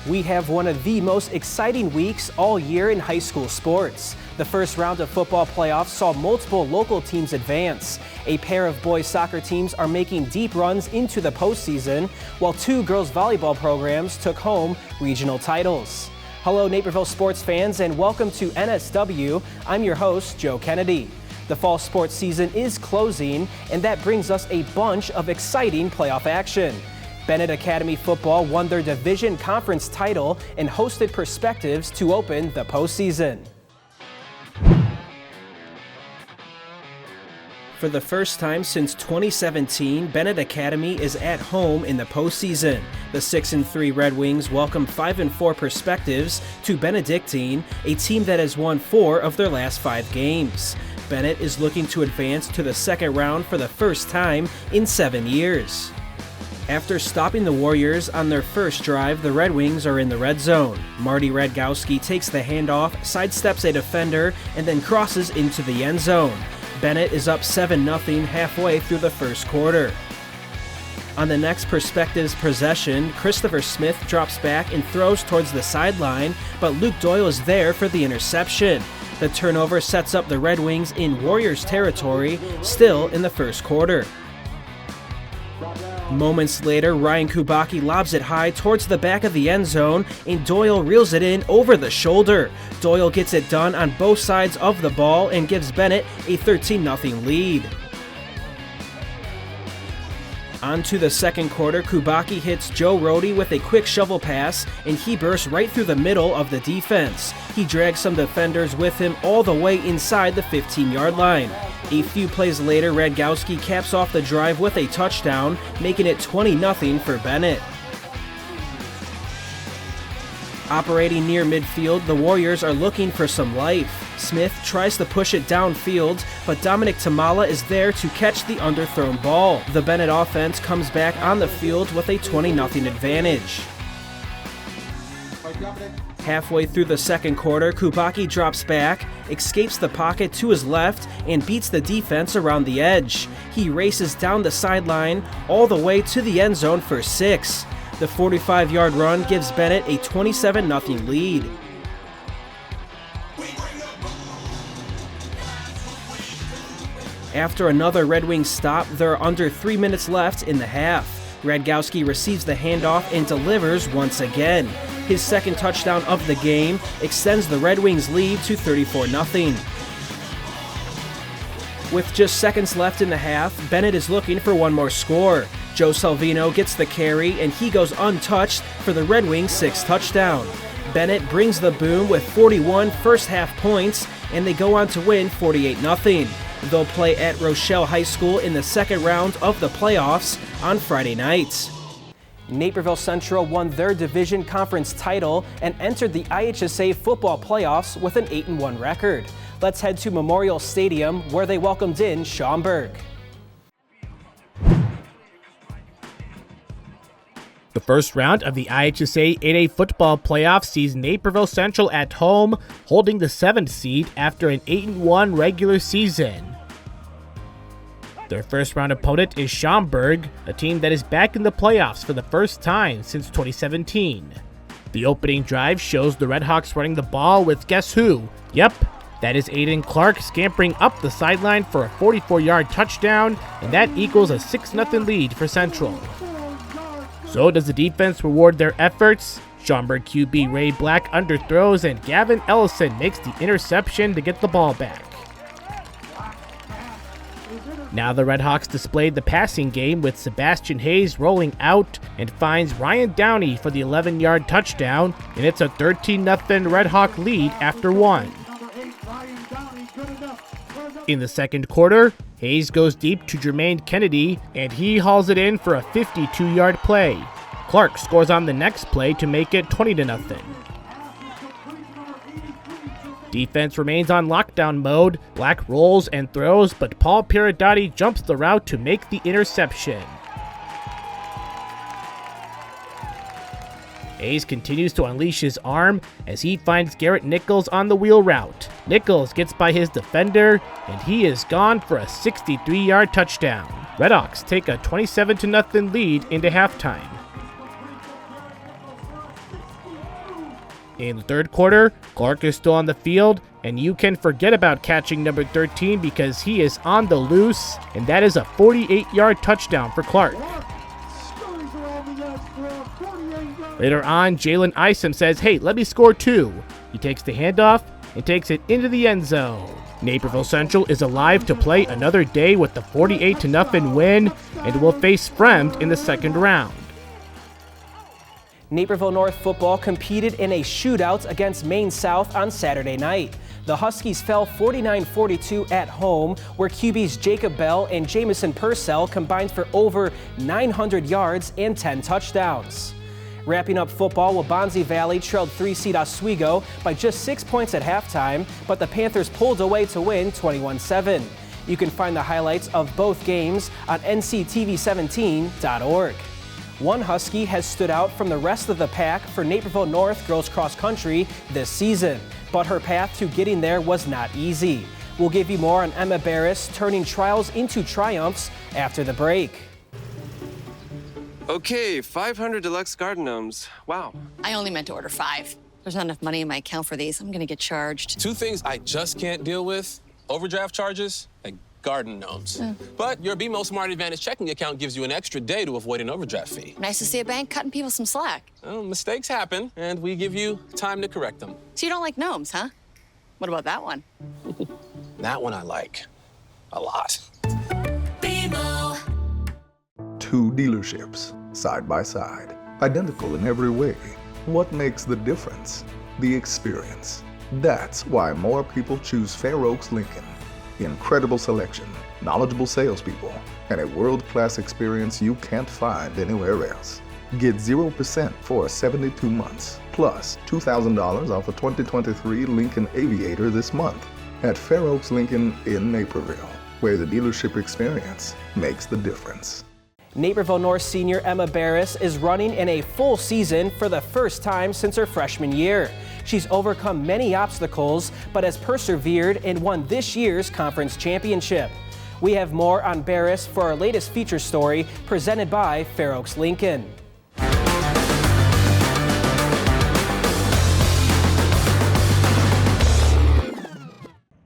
We have one of the most exciting weeks all year in high school sports. The first round of football playoffs saw multiple local teams advance. A pair of boys soccer teams are making deep runs into the postseason, while two girls volleyball programs took home regional titles. Hello Naperville sports fans and welcome to NSW. I'm your host, Joe Kennedy. The fall sports season is closing and that brings us a bunch of exciting playoff action. Bennett Academy football won their division conference title and hosted Perspectives to open the postseason. For the first time since 2017, Bennett Academy is at home in the postseason. The 6-3 Red Wings welcome 5-4 Perspectives to Benedictine, a team that has won 4 of their last 5 games. Bennett is looking to advance to the second round for the first time in 7 years. After stopping the Warriors on their first drive, the Red Wings are in the red zone. Marty Radgowski takes the handoff, sidesteps a defender, and then crosses into the end zone. Bennett is up 7-0 halfway through the first quarter. On the next Perspectives possession, Christopher Smith drops back and throws towards the sideline, but Luke Doyle is there for the interception. The turnover sets up the Red Wings in Warriors territory, still in the first quarter. Moments later, Ryan Kubacki lobs it high towards the back of the end zone, and Doyle reels it in over the shoulder. Doyle gets it done on both sides of the ball and gives Bennett a 13-0 lead. On to the second quarter, Kubacki hits Joe Rohde with a quick shovel pass, and he bursts right through the middle of the defense. He drags some defenders with him all the way inside the 15-yard line. A few plays later, Radgowski caps off the drive with a touchdown, making it 20-0 for Bennett. Operating near midfield, the Warriors are looking for some life. Smith tries to push it downfield, but Dominic Tamala is there to catch the underthrown ball. The Bennett offense comes back on the field with a 20-0 advantage. Halfway through the second quarter, Kubacki drops back, escapes the pocket to his left, and beats the defense around the edge. He races down the sideline all the way to the end zone for 6. The 45-yard run gives Bennett a 27-0 lead. After another Red Wings stop, there are under 3 minutes left in the half. Radgowski receives the handoff and delivers once again. His second touchdown of the game extends the Red Wings lead to 34-0. With just seconds left in the half, Bennett is looking for one more score. Joe Salvino gets the carry and he goes untouched for the Red Wings' 6th touchdown. Bennett brings the boom with 41 first half points and they go on to win 48-0. They'll play at Rochelle High School in the second round of the playoffs on Friday night. Naperville Central won their division conference title and entered the IHSA football playoffs with an 8-1 record. Let's head to Memorial Stadium where they welcomed in Schaumburg. The first round of the IHSA 8A football playoff sees Naperville Central at home, holding the 7th seed after an 8-1 regular season. Their first round opponent is Schaumburg, a team that is back in the playoffs for the first time since 2017. The opening drive shows the Redhawks running the ball with guess who? Yep, that is Aiden Clark scampering up the sideline for a 44-yard touchdown, and that equals a 6-0 lead for Central. So does the defense reward their efforts? Schaumburg QB Ray Black underthrows and Gavin Ellison makes the interception to get the ball back. Now the Redhawks displayed the passing game with Sebastian Hayes rolling out and finds Ryan Downey for the 11-yard touchdown, and it's a 13-0 Redhawk lead after 1. In the second quarter, Hayes goes deep to Jermaine Kennedy, and he hauls it in for a 52-yard play. Clark scores on the next play to make it 20-0. Defense remains on lockdown mode. Black rolls and throws, but Paul Pirodotti jumps the route to make the interception. Hayes continues to unleash his arm as he finds Garrett Nichols on the wheel route. Nichols gets by his defender, and he is gone for a 63-yard touchdown. Redhawks take a 27-0 lead into halftime. In the third quarter, Clark is still on the field, and you can forget about catching number 13 because he is on the loose, and that is a 48-yard touchdown for Clark. Later on, Jalen Isom says, "Hey, let me score too." He takes the handoff and takes it into the end zone. Naperville Central is alive to play another day with the 48-0 win and will face Fremd in the second round. Naperville North football competed in a shootout against Maine South on Saturday night. The Huskies fell 49-42 at home, where QBs Jacob Bell and Jamison Purcell combined for over 900 yards and 10 touchdowns. Wrapping up football, Waubonsie Valley trailed 3-seed Oswego by just 6 points at halftime, but the Panthers pulled away to win 21-7. You can find the highlights of both games on nctv17.org. One Husky has stood out from the rest of the pack for Naperville North girls cross country this season, but her path to getting there was not easy. We'll give you more on Emma Berres turning trials into triumphs after the break. Okay, 500 deluxe garden gnomes. Wow. I only meant to order 5. There's not enough money in my account for these. I'm gonna get charged. 2 things I just can't deal with: overdraft charges and garden gnomes. But your BMO Smart Advantage checking account gives you an extra day to avoid an overdraft fee. Nice to see a bank cutting people some slack. Well, mistakes happen, and we give you time to correct them. So you don't like gnomes, huh? What about that one? That one I like a lot. BMO. 2 dealerships, side by side, identical in every way. What makes the difference? The experience. That's why more people choose Fair Oaks Lincoln. Incredible selection, knowledgeable salespeople, and a world-class experience you can't find anywhere else. Get 0% for 72 months, plus $2,000 off a 2023 Lincoln Aviator this month at Fair Oaks Lincoln in Naperville, where the dealership experience makes the difference. Naperville North senior Emma Berres is running in a full season for the first time since her freshman year. She's overcome many obstacles, but has persevered and won this year's conference championship. We have more on Berres for our latest feature story presented by Fair Oaks Lincoln.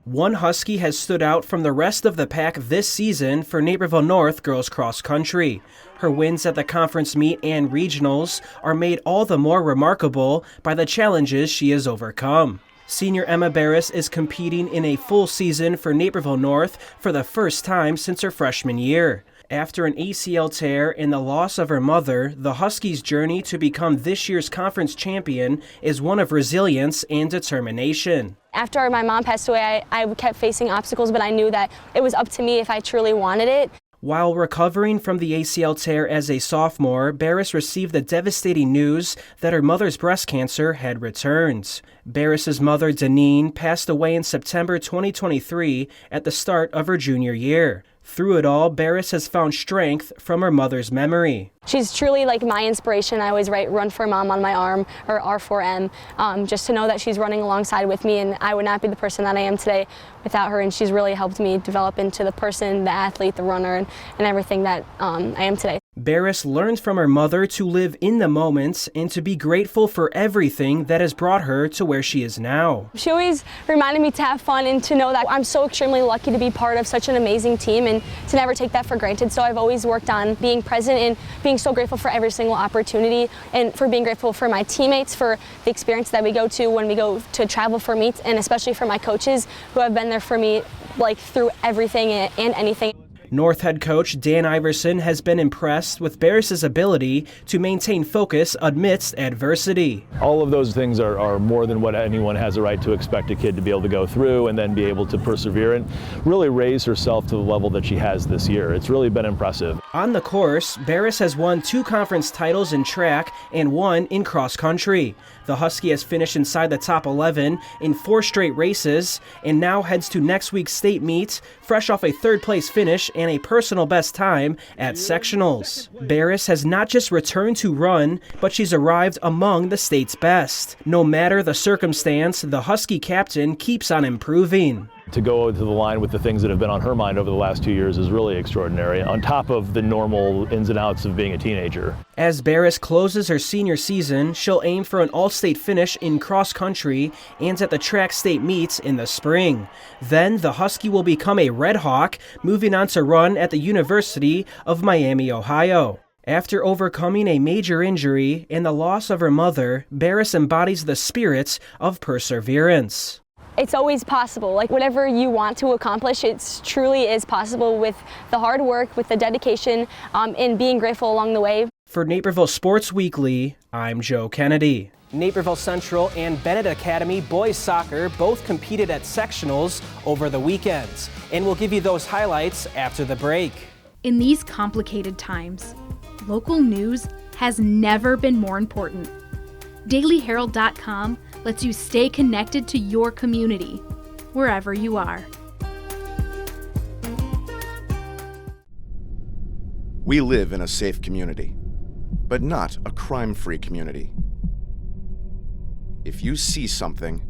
One Husky has stood out from the rest of the pack this season for Naperville North girls cross country. Her wins at the conference meet and regionals are made all the more remarkable by the challenges she has overcome. Senior Emma Berres is competing in a full season for Naperville North for the first time since her freshman year. After an ACL tear and the loss of her mother, the Huskies' journey to become this year's conference champion is one of resilience and determination. After my mom passed away, I kept facing obstacles, but I knew that it was up to me if I truly wanted it. While recovering from the ACL tear as a sophomore, Berres received the devastating news that her mother's breast cancer had returned. Berres' mother, Deneen, passed away in September 2023 at the start of her junior year. Through it all, Berres has found strength from her mother's memory. She's truly like my inspiration. I always write Run for Mom on my arm, or R4M, just to know that she's running alongside with me, and I would not be the person that I am today without her, and she's really helped me develop into the person, the athlete, the runner, and everything that I am today. Berres learned from her mother to live in the moment and to be grateful for everything that has brought her to where she is now. She always reminded me to have fun and to know that I'm so extremely lucky to be part of such an amazing team and to never take that for granted. So I've always worked on being present and being so grateful for every single opportunity, and for being grateful for my teammates, for the experience that we go to when we go to travel for meets, and especially for my coaches who have been there for me like through everything and anything. North head coach Dan Iverson has been impressed with Berres' ability to maintain focus amidst adversity. All of those things are more than what anyone has a right to expect a kid to be able to go through, and then be able to persevere and really raise herself to the level that she has this year. It's really been impressive. On the course, Berres has won 2 conference titles in track and 1 in cross country. The Husky has finished inside the top 11 in 4 straight races and now heads to next week's state meet, fresh off a 3rd place finish and a personal best time at sectionals. Berres has not just returned to run, but she's arrived among the state's best. No matter the circumstance, the Husky captain keeps on improving. to go to the line with the things that have been on her mind over the last 2 years is really extraordinary, on top of the normal ins and outs of being a teenager. As Berres closes her senior season, she'll aim for an all-state finish in cross country and at the track state meets in the spring. Then the Husky will become a Red Hawk, moving on to run at the University of Miami, Ohio. After overcoming a major injury and the loss of her mother, Berres embodies the spirit of perseverance. It's always possible. Like, whatever you want to accomplish, it truly is possible with the hard work, with the dedication, and being grateful along the way. For Naperville Sports Weekly, I'm Joe Kennedy. Naperville Central and Bennett Academy boys soccer both competed at sectionals over the weekends, and we'll give you those highlights after the break. In these complicated times, local news has never been more important. DailyHerald.com lets you stay connected to your community, wherever you are. We live in a safe community, but not a crime-free community. If you see something,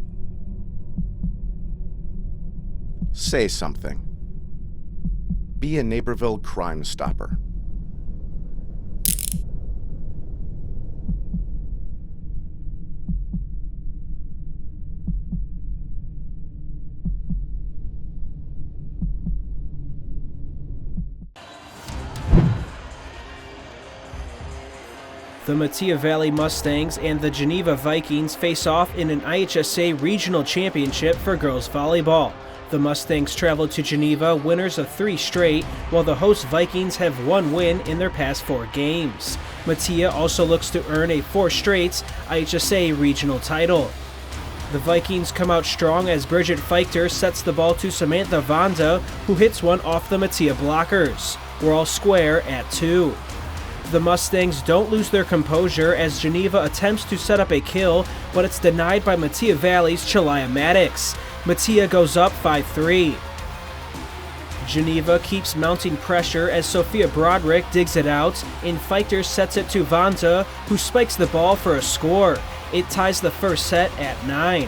say something. Be a Naperville Crime Stopper. The Matia Valley Mustangs and the Geneva Vikings face off in an IHSA regional championship for girls volleyball. The Mustangs traveled to Geneva, winners of 3 straight, while the host Vikings have 1 win in their past 4 games. Matia also looks to earn a 4th straight IHSA regional title. The Vikings come out strong as Bridget Feichter sets the ball to Samantha Vonda, who hits one off the Matia blockers. We're all square at 2. The Mustangs don't lose their composure as Geneva attempts to set up a kill, but it's denied by Matia Valley's Chalaya Maddox. Matia goes up 5-3. Geneva keeps mounting pressure as Sophia Broderick digs it out, and Feichter sets it to Vonda, who spikes the ball for a score. It ties the first set at 9.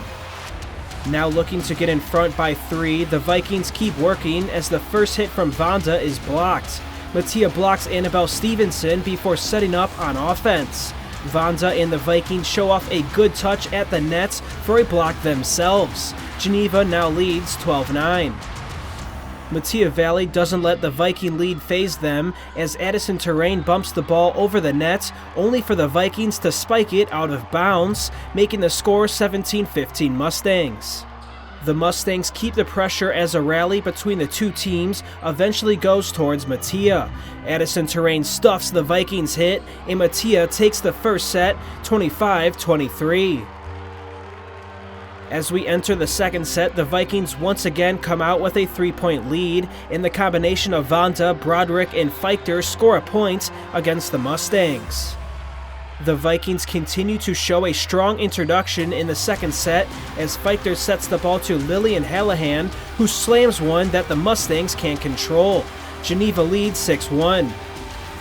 Now looking to get in front by 3, the Vikings keep working as the first hit from Vonda is blocked. Matia blocks Annabelle Stevenson before setting up on offense. Vonda and the Vikings show off a good touch at the nets for a block themselves. Geneva now leads 12-9. Matia Valley doesn't let the Viking lead phase them as Addison Terrain bumps the ball over the net, only for the Vikings to spike it out of bounds, making the score 17-15 Mustangs. The Mustangs keep the pressure as a rally between the two teams eventually goes towards Matia. Addison Terrain stuffs the Vikings hit, and Matia takes the first set 25-23. As we enter the second set, the Vikings once again come out with a 3-point lead, and the combination of Vonda, Broderick, and Feichter score a point against the Mustangs. The Vikings continue to show a strong introduction in the second set as Feichter sets the ball to Lillian Hallahan, who slams one that the Mustangs can't control. Geneva leads 6-1.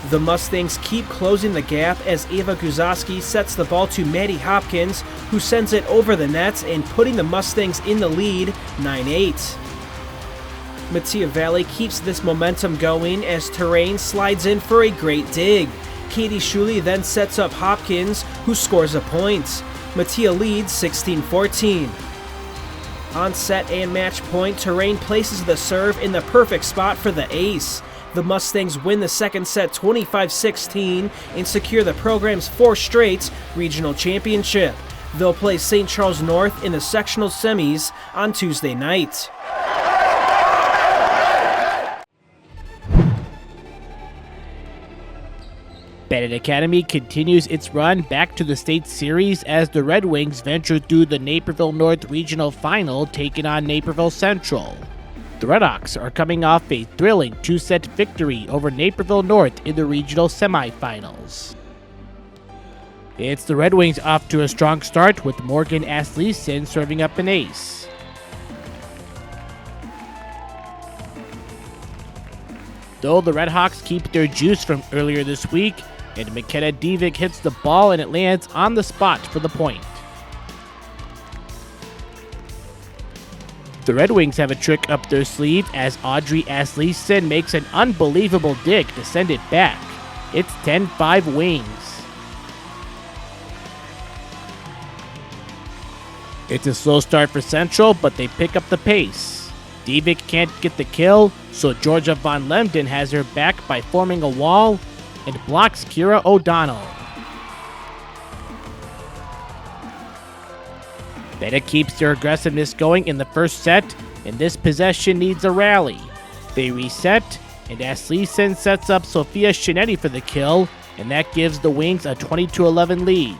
The Mustangs keep closing the gap as Ava Guzowski sets the ball to Maddie Hopkins, who sends it over the net and putting the Mustangs in the lead 9-8. Matia Valley keeps this momentum going as Terrain slides in for a great dig. Katie Shuley then sets up Hopkins, who scores a point. Matia leads 16-14. On set and match point, Terrain places the serve in the perfect spot for the ace. The Mustangs win the second set 25-16 and secure the program's 4th straight regional championship. They'll play St. Charles North in the sectional semis on Tuesday night. Bennett Academy continues its run back to the state series as the Red Wings venture through the Naperville North Regional Final, taking on Naperville Central. The Redhawks are coming off a thrilling 2-set victory over Naperville North in the regional semifinals. It's the Red Wings off to a strong start with Morgan Asleason serving up an ace. Though the Redhawks keep their juice from earlier this week, and McKenna Divick hits the ball and it lands on the spot for the point. The Red Wings have a trick up their sleeve as Audrey Asleason makes an unbelievable dig to send it back. It's 10-5 Wings. It's a slow start for Central, but they pick up the pace. Divic can't get the kill, so Georgia Von Lemden has her back by forming a wall and blocks Kira O'Donnell. Bennett keeps their aggressiveness going in the first set, and this possession needs a rally. They reset, and Asleason sets up Sophia Shinetti for the kill, and that gives the Wings a 20-11 lead.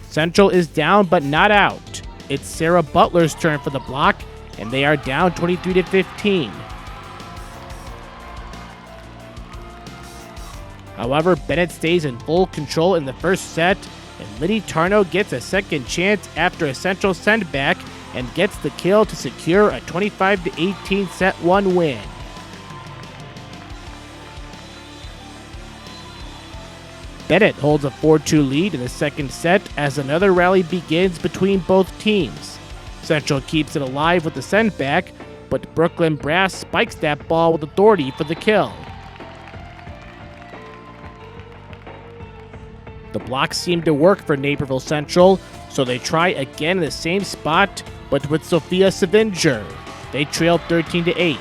Central is down but not out. It's Sarah Butler's turn for the block, and they are down 23-15. However, Bennett stays in full control in the first set, and Liddy Tarnow gets a second chance after a Central sendback and gets the kill to secure a 25-18 set 1 win. Bennett holds a 4-2 lead in the second set as another rally begins between both teams. Central keeps it alive with the sendback, but Brooklyn Brass spikes that ball with authority for the kill. The blocks seem to work for Naperville Central, so they try again in the same spot, but with Sophia Savinger. They trail 13-8.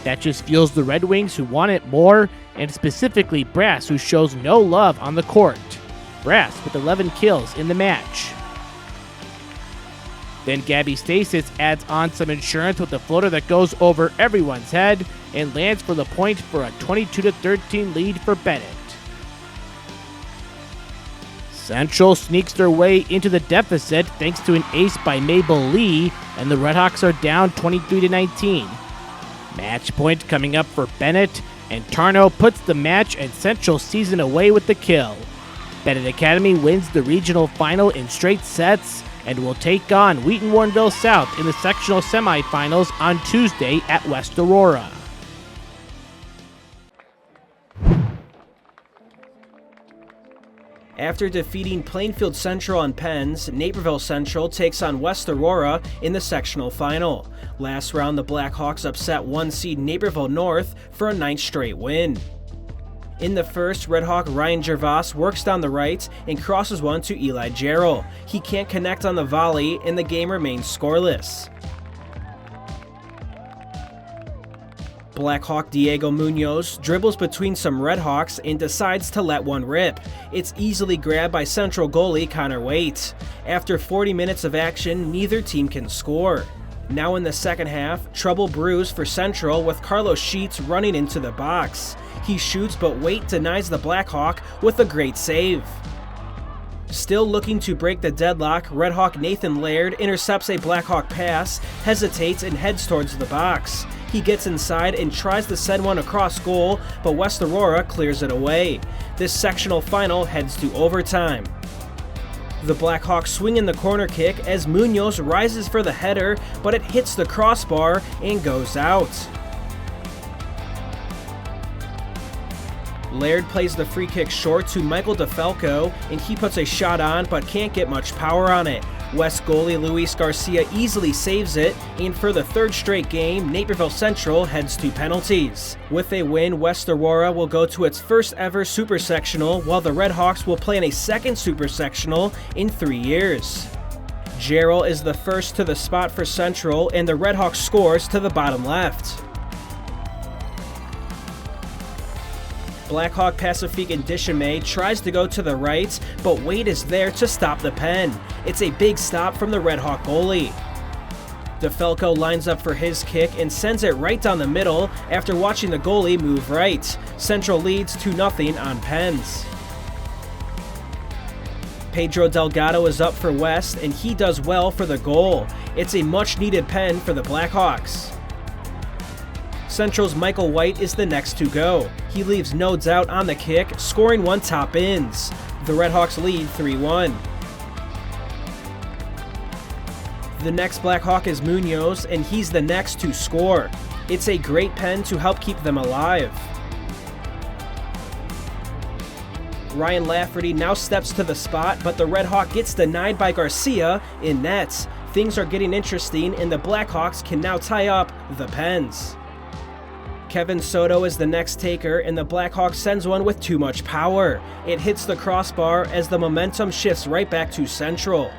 That just fuels the Red Wings, who want it more, and specifically Brass, who shows no love on the court. Brass with 11 kills in the match. Then Gabby Stasis adds on some insurance with a floater that goes over everyone's head and lands for the point for a 22-13 lead for Bennett. Central sneaks their way into the deficit thanks to an ace by Mabel Lee, and the Redhawks are down 23-19. Match point coming up for Bennett, and Tarnow puts the match and Central season away with the kill. Bennett Academy wins the regional final in straight sets and will take on Wheaten Warrenville South in the sectional semifinals on Tuesday at West Aurora. After defeating Plainfield Central on Pens, Naperville Central takes on West Aurora in the sectional final. Last round, the Blackhawks upset 1 seed Naperville North for a 9th straight win. In the first, Red Hawk Ryan Gervas works down the right and crosses one to Eli Jarrell. He can't connect on the volley, and the game remains scoreless. Blackhawk Diego Munoz dribbles between some Redhawks and decides to let one rip. It's easily grabbed by Central goalie Connor Waite. After 40 minutes of action, neither team can score. Now in the second half, trouble brews for Central with Carlos Sheets running into the box. He shoots, but Waite denies the Blackhawk with a great save. Still looking to break the deadlock, Redhawk Nathan Laird intercepts a Blackhawk pass, hesitates, and heads towards the box. He gets inside and tries to send one across goal, but West Aurora clears it away. This sectional final heads to overtime. The Blackhawks swing in the corner kick as Munoz rises for the header, but it hits the crossbar and goes out. Laird plays the free kick short to Michael DeFalco, and he puts a shot on but can't get much power on it. West goalie Luis Garcia easily saves it, and for the 3rd straight game, Naperville Central heads to penalties. With a win, West Aurora will go to its first ever Super Sectional, while the Redhawks will play in a second Super Sectional in 3 years. Jarrell is the first to the spot for Central, and the Redhawks scores to the bottom left. Blackhawk Pacifique and Dishame tries to go to the right, but Wade is there to stop the pen. It's a big stop from the Redhawk goalie. DeFalco lines up for his kick and sends it right down the middle after watching the goalie move right. Central leads 2-0 on Pens. Pedro Delgado is up for West, and he does well for the goal. It's a much-needed pen for the Blackhawks. Central's Michael White is the next to go. He leaves no doubt on the kick, scoring one top ins. The Redhawks lead 3-1. The next Blackhawk is Munoz, and he's the next to score. It's a great pen to help keep them alive. Ryan Lafferty now steps to the spot, but the Red Hawk gets denied by Garcia in net. Things are getting interesting, and the Blackhawks can now tie up the Pens. Kevin Soto is the next taker, and the Blackhawks sends one with too much power. It hits the crossbar as the momentum shifts right back to Central.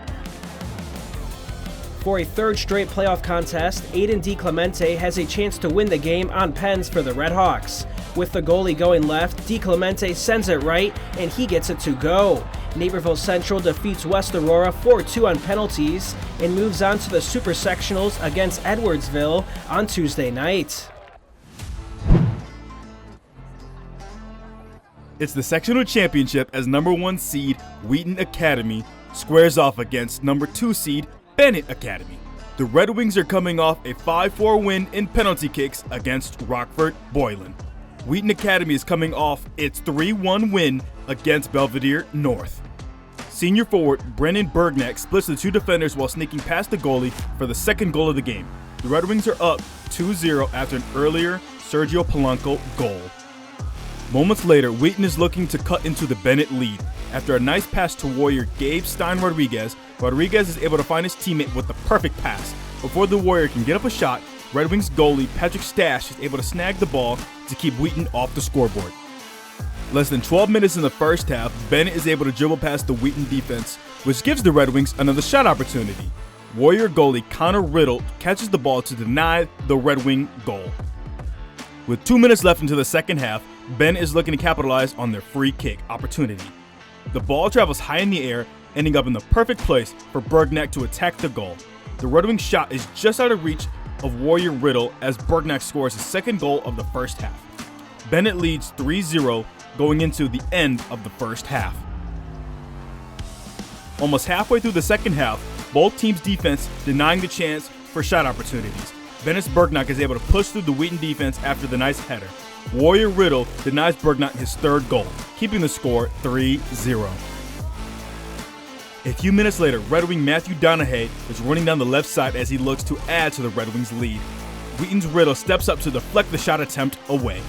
For a third straight playoff contest, Aiden DiClemente has a chance to win the game on Pens for the Redhawks. With the goalie going left, DiClemente sends it right, and he gets it to go. Naperville Central defeats West Aurora 4-2 on penalties and moves on to the Super Sectionals against Edwardsville on Tuesday night. It's the sectional championship as number 1 seed Wheaten Academy squares off against number 2 seed Bennett Academy. The Red Wings are coming off a 5-4 win in penalty kicks against Rockford Boylan. Wheaten Academy is coming off its 3-1 win against Belvedere North. Senior forward Brennan Bergnack splits the two defenders while sneaking past the goalie for the second goal of the game. The Red Wings are up 2-0 after an earlier Sergio Polanco goal. Moments later, Wheaten is looking to cut into the Bennett lead. After a nice pass to Warrior Gabe Stein-Rodriguez, Rodriguez is able to find his teammate with the perfect pass. Before the Warrior can get up a shot, Red Wings goalie Patrick Stash is able to snag the ball to keep Wheaten off the scoreboard. Less than 12 minutes in the first half, Bennett is able to dribble past the Wheaten defense, which gives the Red Wings another shot opportunity. Warrior goalie Connor Riddle catches the ball to deny the Red Wing goal. With 2 minutes left into the second half, Bennett is looking to capitalize on their free kick opportunity. The ball travels high in the air, ending up in the perfect place for Bergnack to attack the goal. The Red Wing shot is just out of reach of Warrior Riddle as Bergnack scores his second goal of the first half. Bennett leads 3-0 going into the end of the first half. Almost halfway through the second half, both teams' defense denying the chance for shot opportunities. Bennett's Bergnack is able to push through the Wheaten defense after the nice header. Warrior Riddle denies Bergnack his third goal, keeping the score 3-0. A few minutes later, Red Wing Matthew Donahue is running down the left side as he looks to add to the Red Wings' lead. Wheaton's Riddle steps up to deflect the shot attempt away.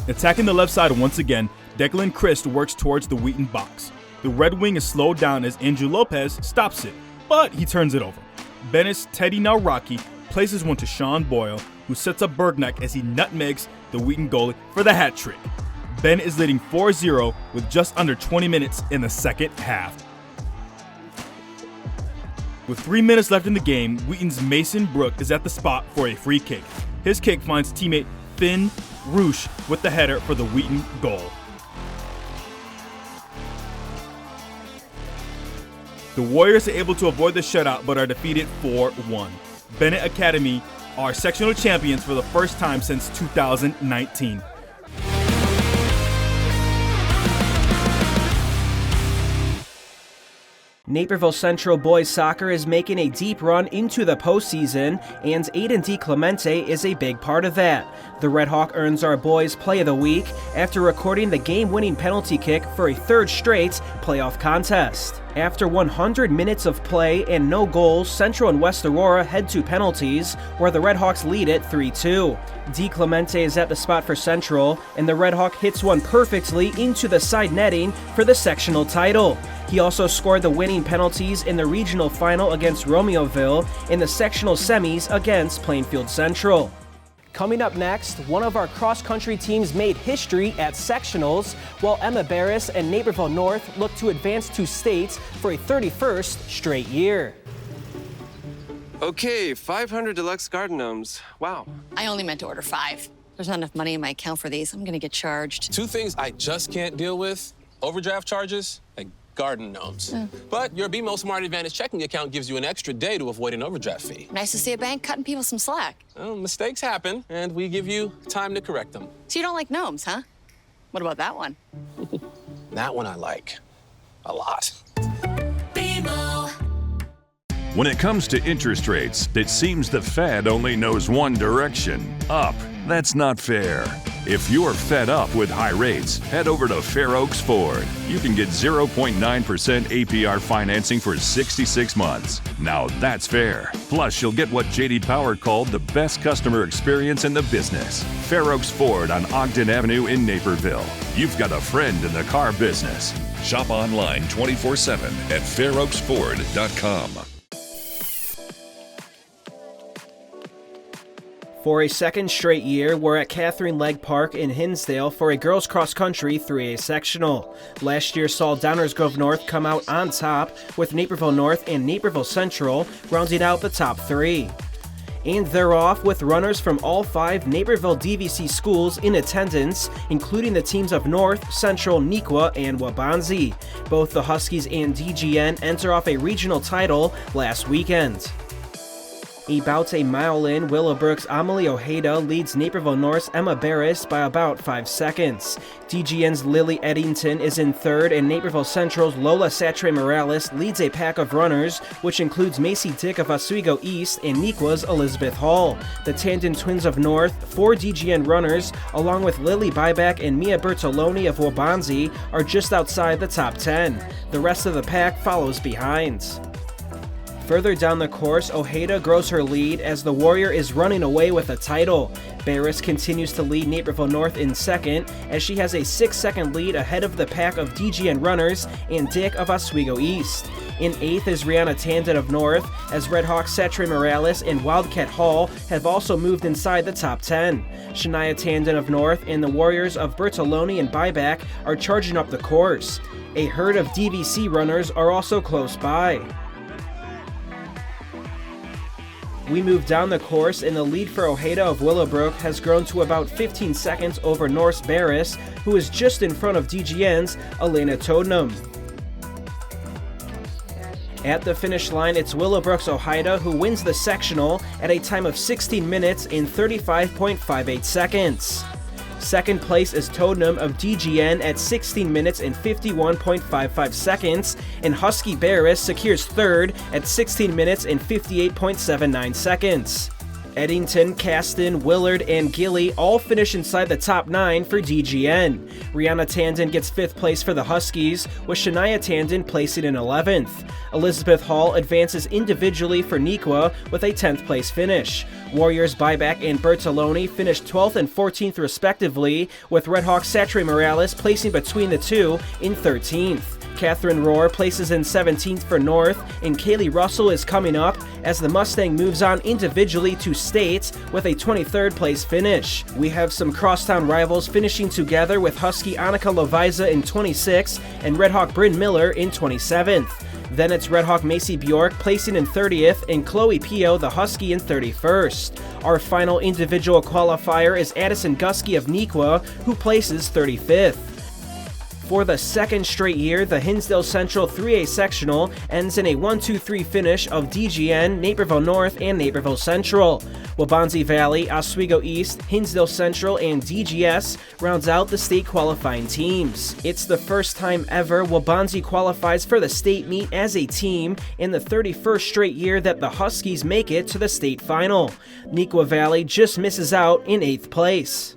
Attacking the left side once again, Declan Christ works towards the Wheaton box. The Red Wing is slowed down as Andrew Lopez stops it, but he turns it over. Bennett's Teddy Nauraki places one to Sean Boyle, who sets up Bergnack as he nutmegs the Wheaton goalie for the hat trick. Bennett is leading 4-0 with just under 20 minutes in the second half. With 3 minutes left in the game, Wheaton's Mason Brook is at the spot for a free kick. His kick finds teammate Finn Roosh with the header for the Wheaton goal. The Warriors are able to avoid the shutout but are defeated 4-1. Bennett Academy are sectional champions for the first time since 2019. Naperville Central boys soccer is making a deep run into the postseason, and Aiden DiClemente is a big part of that. The Red Hawk earns our boys Play of the Week after recording the game-winning penalty kick for a third straight playoff contest. After 100 minutes of play and no goals, Central and West Aurora head to penalties, where the Red Hawks lead it 3-2. DiClemente is at the spot for Central, and the Red Hawk hits one perfectly into the side netting for the sectional title. He also scored the winning penalties in the regional final against Romeoville and the sectional semis against Plainfield Central. Coming up next, one of our cross-country teams made history at sectionals, while Emma Berres and Naperville North look to advance to states for a 31st straight year. Okay, 500 deluxe garden gnomes. Wow. I only meant to order 5. There's not enough money in my account for these. I'm gonna get charged. 2 things I just can't deal with: overdraft charges and garden gnomes. But your BMO Smart Advantage checking account gives you an extra day to avoid an overdraft fee. Nice to see a bank cutting people some slack. Well, mistakes happen, and we give you time to correct them. So you don't like gnomes, huh? What about that one? That one I like a lot. When it comes to interest rates, it seems the Fed only knows one direction: up. That's not fair. If you're fed up with high rates, head over to Fair Oaks Ford. You can get 0.9% APR financing for 66 months. Now that's fair. Plus, you'll get what J.D. Power called the best customer experience in the business. Fair Oaks Ford on Ogden Avenue in Naperville. you've got a friend in the car business. Shop online 24/7 at fairoaksford.com. For a second straight year, we're at Catherine Legg Park in Hinsdale for a girls cross-country 3A sectional. Last year saw Downers Grove North come out on top, with Naperville North and Naperville Central rounding out the top three. And they're off with runners from all 5 Naperville DVC schools in attendance, including the teams of North, Central, Neuqua, and Waubonsie. Both the Huskies and DGN enter off a regional title last weekend. About a mile in, Willowbrook's Amelie Ojeda leads Naperville North's Emma Berres by about 5 seconds. DGN's Lily Eddington is in third, and Naperville Central's Lola Satre Morales leads a pack of runners, which includes Macy Dick of Oswego East and Neuqua's Elizabeth Hall. The Tandon Twins of North, 4 DGN runners, along with Lily Byback and Mia Bertoloni of Waubonsie, are just outside the top 10. The rest of the pack follows behind. Further down the course, Ojeda grows her lead as the Warrior is running away with a title. Barris continues to lead Naperville North in second as she has a 6-second lead ahead of the pack of DGN runners and Dick of Oswego East. In 8th is Rihanna Tandon of North as Redhawk Satre Morales and Wildcat Hall have also moved inside the top 10. Shania Tandon of North and the Warriors of Bertoloni and Byback are charging up the course. A herd of DVC runners are also close by. We move down the course, and the lead for Ojeda of Willowbrook has grown to about 15 seconds over North's Barris, who is just in front of DGN's Elena Todenham. At the finish line, it's Willowbrook's Ojeda who wins the sectional at a time of 16 minutes and 35.58 seconds. Second place is Todenham of DGN at 16 minutes and 51.55 seconds, and Husky Barris secures third at 16 minutes and 58.79 seconds. Eddington, Caston, Willard, and Gilly all finish inside the top 9 for DGN. Rihanna Tandon gets 5th place for the Huskies, with Shania Tandon placing in 11th. Elizabeth Hall advances individually for Neuqua with a 10th place finish. Warriors Byback and Bertoloni finished 12th and 14th respectively, with Redhawk Satre Morales placing between the two in 13th. Catherine Rohr places in 17th for North, and Kaylee Russell is coming up as the Mustang moves on individually to state with a 23rd place finish. We have some crosstown rivals finishing together, with Husky Annika Loviza in 26th and Redhawk Bryn Miller in 27th. Then it's Redhawk Macy Bjork placing in 30th and Chloe Pio the Husky in 31st. Our final individual qualifier is Addison Gusky of Neuqua, who places 35th. For the second straight year, the Hinsdale Central 3A sectional ends in a 1-2-3 finish of DGN, Naperville North, and Naperville Central. Waubonsie Valley, Oswego East, Hinsdale Central, and DGS rounds out the state qualifying teams. It's the first time ever Waubonsie qualifies for the state meet as a team, and the 31st straight year that the Huskies make it to the state final. Neuqua Valley just misses out in 8th place.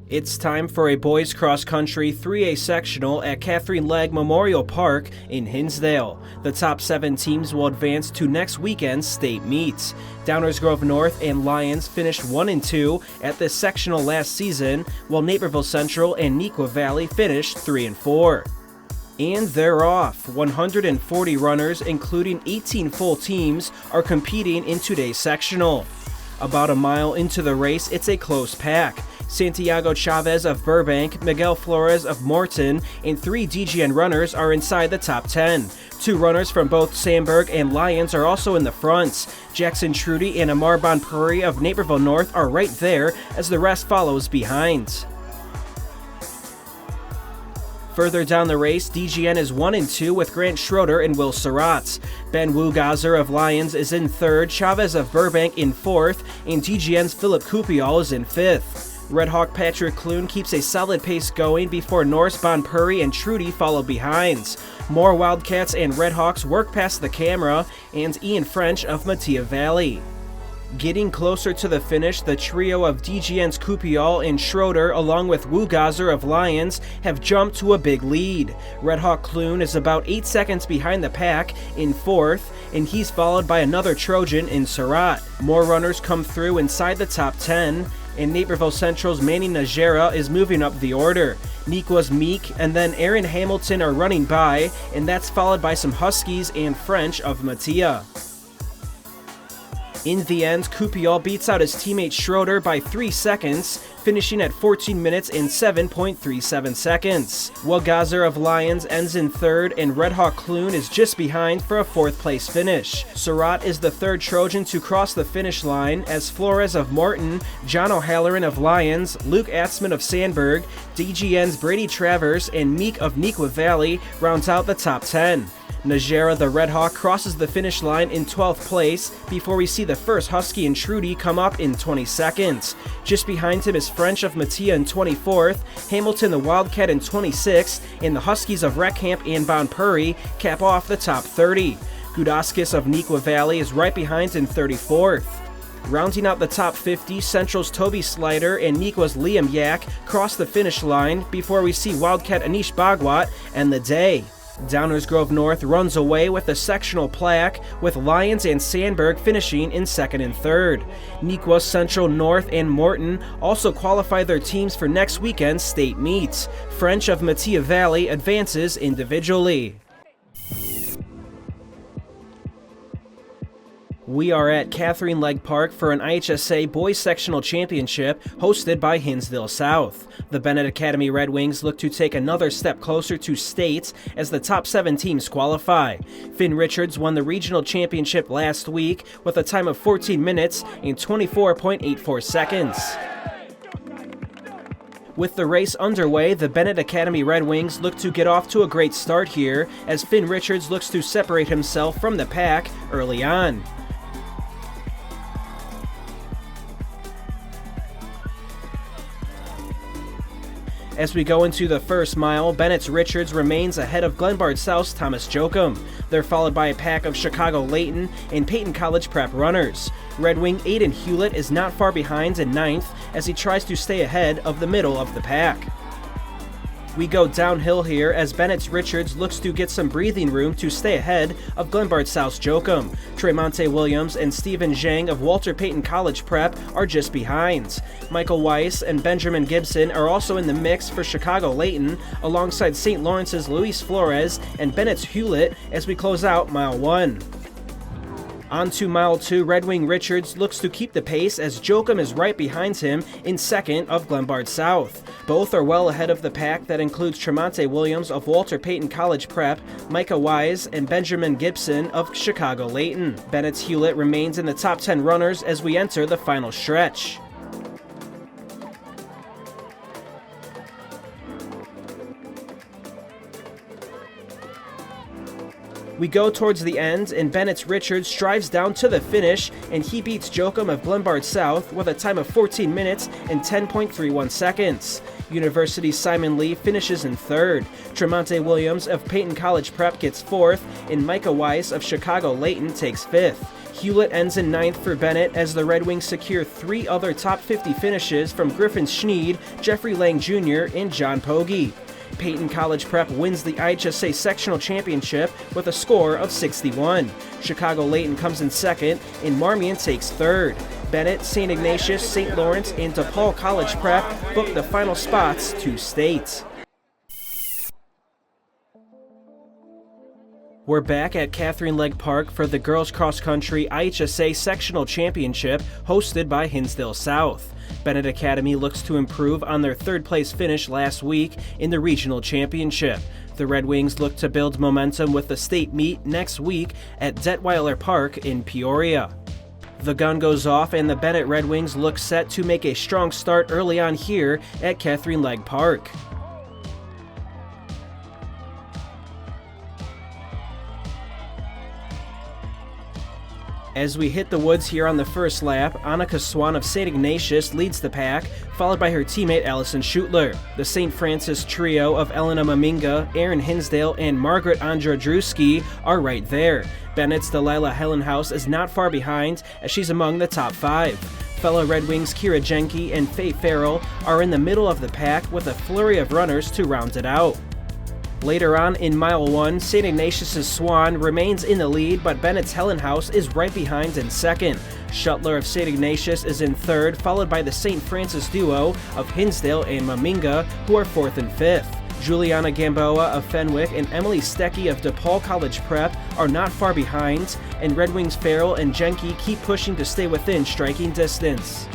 It's time for a boys cross-country 3A sectional at Catherine Legg Memorial Park in Hinsdale. The top 7 teams will advance to next weekend's state meets. Downers Grove North and Lions finished 1 and 2 at this sectional last season, while Naperville Central and Neuqua Valley finished 3 and 4. And they're off. 140 runners, including 18 full teams, are competing in today's sectional. About a mile into the race, it's a close pack. Santiago Chavez of Burbank, Miguel Flores of Morton, and 3 DGN runners are inside the top 10. 2 runners from both Sandburg and Lions are also in the front. Jackson Trudy and Amar Bonpuri of Naperville North are right there as the rest follows behind. Further down the race, DGN is 1 and 2 with Grant Schroeder and Will Surratt. Ben Wugazer of Lions is in 3rd, Chavez of Burbank in 4th, and DGN's Philip Kupiol is in 5th. Redhawk Patrick Clune keeps a solid pace going before Norris Bonpuri and Trudy follow behind. More Wildcats and Redhawks work past the camera, and Ian French of Matia Valley. Getting closer to the finish, the trio of DGN's Kupiol and Schroeder, along with Wugazer of Lions, have jumped to a big lead. Redhawk Clune is about 8 seconds behind the pack in 4th, and he's followed by another Trojan in Surratt. More runners come through inside the top 10. And Naperville Central's Manny Najera is moving up the order. Nequa's Meek and then Aaron Hamilton are running by, and that's followed by some Huskies and French of Matia. In the end, Coupiol beats out his teammate Schroeder by 3 seconds, finishing at 14 minutes and 7.37 seconds. Wagazer of Lions ends in third, and Red Hawk Clune is just behind for a 4th place finish. Surratt is the third Trojan to cross the finish line, as Flores of Morton, John O'Halloran of Lions, Luke Atzman of Sandburg, DGN's Brady Travers, and Meek of Nequa Valley rounds out the top 10. Najera the Red Hawk crosses the finish line in 12th place before we see the first Husky and Trudy come up in 22nd. Just behind him is French of Matia in 24th, Hamilton the Wildcat in 26th, and the Huskies of Recamp and Bon Purry cap off the top 30. Gudaskis of Nequa Valley is right behind in 34th. Rounding out the top 50, Central's Toby Slider and Nequa's Liam Yak cross the finish line before we see Wildcat Anish Bagwat end the day. Downers Grove North runs away with the sectional plaque, with Lions and Sandburg finishing in 2nd and 3rd. Nequa, Central, North, and Morton also qualify their teams for next weekend's state meets. French of Matia Valley advances individually. We are at Catherine Legg Park for an IHSA Boys Sectional Championship hosted by Hinsdale South. The Bennett Academy Red Wings look to take another step closer to state as the top 7 teams qualify. Finn Richards won the regional championship last week with a time of 14 minutes and 24.84 seconds. With the race underway, the Bennett Academy Red Wings look to get off to a great start here as Finn Richards looks to separate himself from the pack early on. As we go into the first mile, Bennett's Richards remains ahead of Glenbard South's Thomas Jokum. They're followed by a pack of Chicago Layton and Peyton College Prep runners. Red Wing Aiden Hewlett is not far behind in 9th as he tries to stay ahead of the middle of the pack. We go downhill here as Bennett's Richards looks to get some breathing room to stay ahead of Glenbard South's Jokum. Tremonte Williams and Stephen Zhang of Walter Payton College Prep are just behind. Michael Weiss and Benjamin Gibson are also in the mix for Chicago Layton, alongside St. Lawrence's Luis Flores and Bennett's Hewlett as we close out mile 1. On to mile 2, Red Wing Richards looks to keep the pace as Jokum is right behind him in 2nd of Glenbard South. Both are well ahead of the pack that includes Tremonte Williams of Walter Payton College Prep, Micah Wise, and Benjamin Gibson of Chicago Layton. Bennett's Hewlett remains in the top 10 runners as we enter the final stretch. We go towards the end, and Bennett's Richards strives down to the finish, and he beats Jokum of Glenbard South with a time of 14 minutes and 10.31 seconds. University's Simon Lee finishes in 3rd. Tremonte Williams of Payton College Prep gets 4th, and Micah Weiss of Chicago Layton takes 5th. Hewlett ends in 9th for Bennett as the Red Wings secure 3 other top 50 finishes from Griffin Schneed, Jeffrey Lang Jr., and John Pogge. Payton College Prep wins the IHSA Sectional Championship with a score of 61. Chicago Layton comes in 2nd, and Marmion takes 3rd. Bennett, St. Ignatius, St. Lawrence, and DePaul College Prep book the final spots to state. We're back at Catherine Legg Park for the Girls Cross Country IHSA Sectional Championship hosted by Hinsdale South. Bennett Academy looks to improve on their 3rd place finish last week in the regional championship. The Red Wings look to build momentum with the state meet next week at Detweiler Park in Peoria. The gun goes off and the Bennett Red Wings look set to make a strong start early on here at Catherine Legg Park. As we hit the woods here on the first lap, Annika Swan of St. Ignatius leads the pack, followed by her teammate Allison Schutler. The St. Francis trio of Elena Maminga, Aaron Hinsdale, and Margaret Andrzejewski are right there. Bennett's Delilah Hellenhaus is not far behind as she's among the top 5. Fellow Red Wings Kira Jenke and Faye Farrell are in the middle of the pack with a flurry of runners to round it out. Later on in Mile 1, St. Ignatius' Swan remains in the lead, but Bennett's Hellenhaus is right behind in second. Shuttler of St. Ignatius is in third, followed by the St. Francis duo of Hinsdale and Maminga, who are fourth and fifth. Juliana Gamboa of Fenwick and Emily Stecky of DePaul College Prep are not far behind, and Red Wings Farrell and Jenke keep pushing to stay within striking distance.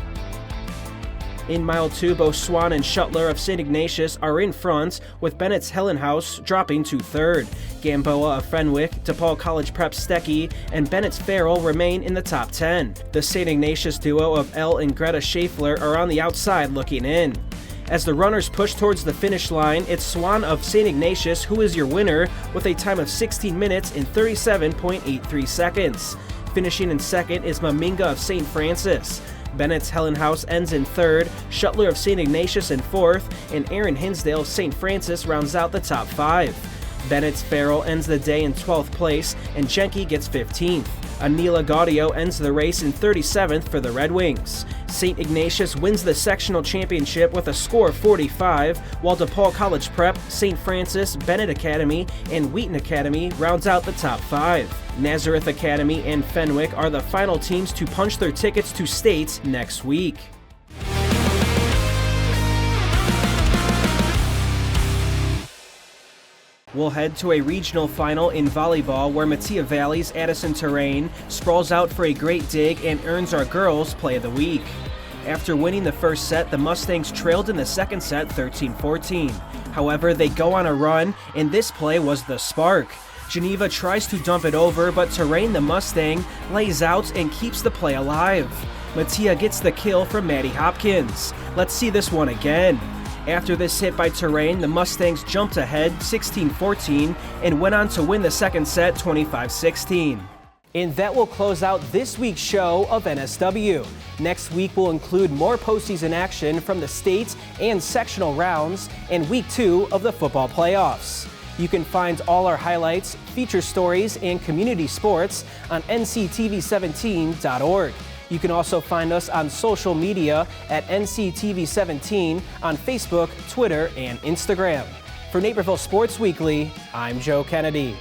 In Mile 2, both Swan and Shuttler of St. Ignatius are in front, with Bennett's Hellenhaus dropping to third. Gamboa of Fenwick, DePaul College Prep Stecky, and Bennett's Farrell remain in the top 10. The St. Ignatius duo of Elle and Greta Schaeffler are on the outside looking in. As the runners push towards the finish line, it's Swan of St. Ignatius who is your winner with a time of 16 minutes and 37.83 seconds. Finishing in second is Maminga of St. Francis. Bennett's Hellenhaus ends in third, Shuttler of St. Ignatius in fourth, and Aaron Hinsdale of St. Francis rounds out the top 5. Bennett's Farrell ends the day in 12th place, and Jenke gets 15th. Anila Gaudio ends the race in 37th for the Red Wings. St. Ignatius wins the sectional championship with a score of 45, while DePaul College Prep, St. Francis, Bennett Academy, and Wheaten Academy rounds out the top 5. Nazareth Academy and Fenwick are the final teams to punch their tickets to state next week. We'll head to a regional final in volleyball where Matia Valley's Addison Terrain sprawls out for a great dig and earns our girls Play of the Week. After winning the first set, the Mustangs trailed in the second set 13-14. However, they go on a run, and this play was the spark. Geneva tries to dump it over, but Terrain, the Mustang, lays out and keeps the play alive. Matia gets the kill from Maddie Hopkins. Let's see this one again. After this hit by Terrain, the Mustangs jumped ahead 16-14 and went on to win the second set 25-16. And that will close out this week's show of NSW. Next week will include more postseason action from the state and sectional rounds and week 2 of the football playoffs. You can find all our highlights, feature stories, and community sports on nctv17.org. You can also find us on social media at NCTV17 on Facebook, Twitter, and Instagram. For Naperville Sports Weekly, I'm Joe Kennedy.